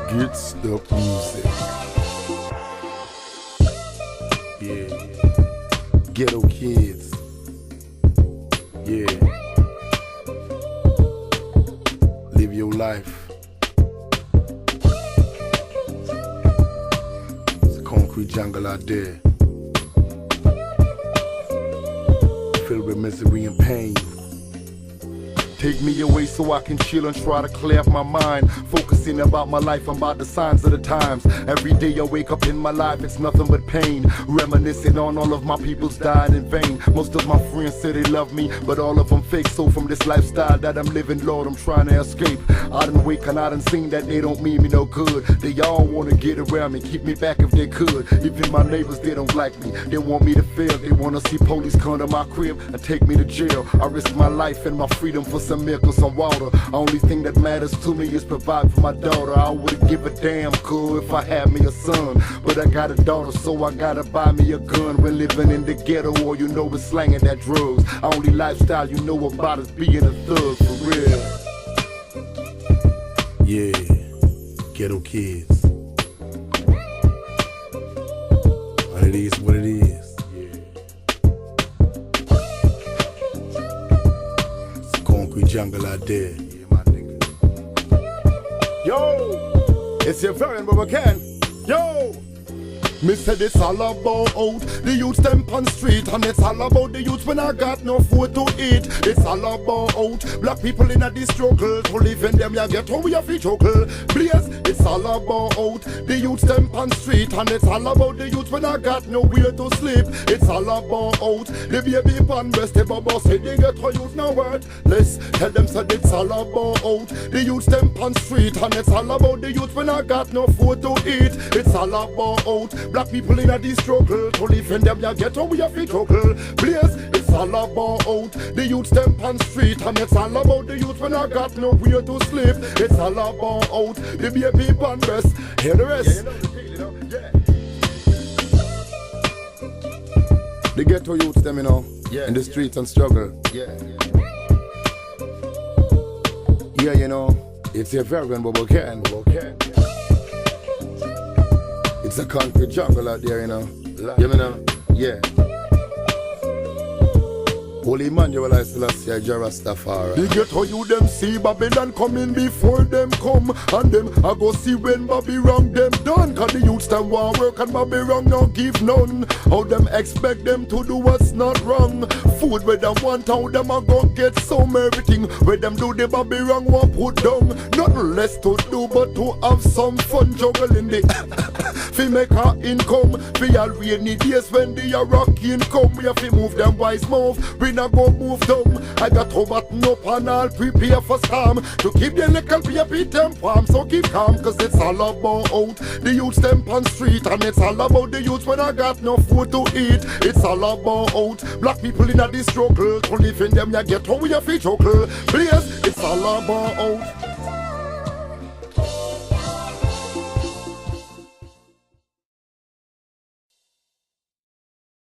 Gets the music. Yeah. Ghetto kids. Yeah. Live your life. It's a concrete jungle out there, filled with misery and pain. Take me away so I can chill and try to clear up my mind. Focusing about my life, I'm about the signs of the times. Every day I wake up in my life, it's nothing but pain. Reminiscing on all of my people's died in vain. Most of my friends say they love me, but all of them fake. So from this lifestyle that I'm living, Lord, I'm trying to escape. I done wake and I done seen that they don't mean me no good. They all wanna get around me, keep me back if they could. Even my neighbors, they don't like me, they want me to fail. They wanna see police come to my crib and take me to jail. I risk my life and my freedom for some milk or some water. Only thing that matters to me is provide for my daughter. I wouldn't give a damn cool if I had me a son, but I got a daughter, so I gotta buy me a gun. When living in the ghetto, all you know is slanging that drugs. Only lifestyle you know about is being a thug, for real. Yeah, ghetto kids. What it is, what it is. Jungle out there. Yeah, my nigga. Yo, it's your variant, but we can. Yo, me said it's all about the youths them on street, and it's all about the youths when I got no food to eat. It's all about black people in a this struggle to live in them. You get how we have to struggle. Please, it's all about the youths them on street, and it's all about the youths when I got nowhere to sleep. It's all about the baby pan breast, the bubble say they get how youth no word. Let's tell them said it's all about the youths them on street, and it's all about the youths when I got no food to eat. It's all about black people in a this struggle to live in them. You get how we have to struggle. Please, it's all about the youths them on street, and it's all about the youth when I got nowhere to sleep. It's all about the baby pan breast. Hear the rest. The ghetto youths them, you know, in the streets and struggle. Yeah, you know, it's a very bubble can. It's a concrete jungle out there, you know. You know? Yeah. Holy Emmanuel, I still see a Rastafari. They get how you them see Babylon coming before them come, and them I go see when Babylon them done. Cause the youths them want work and Babylon no give none. How them expect them to do what's not wrong? Food where them want, how them a go get some everything. Where them do the Babylon want put down. Nothing less to do but to have some fun juggling the fi make our income. For all rainy days when the Iraqi come, we have to move them wise move. We not go move them. I got to button up and I'll prepare for storm. To keep the little baby them warm, so keep calm. Cause it's all about the youths them on street, and it's all about the youths when I got no food to eat. It's all about black people in a this struggle to live in them. You get how we have to struggle. Please, it's all about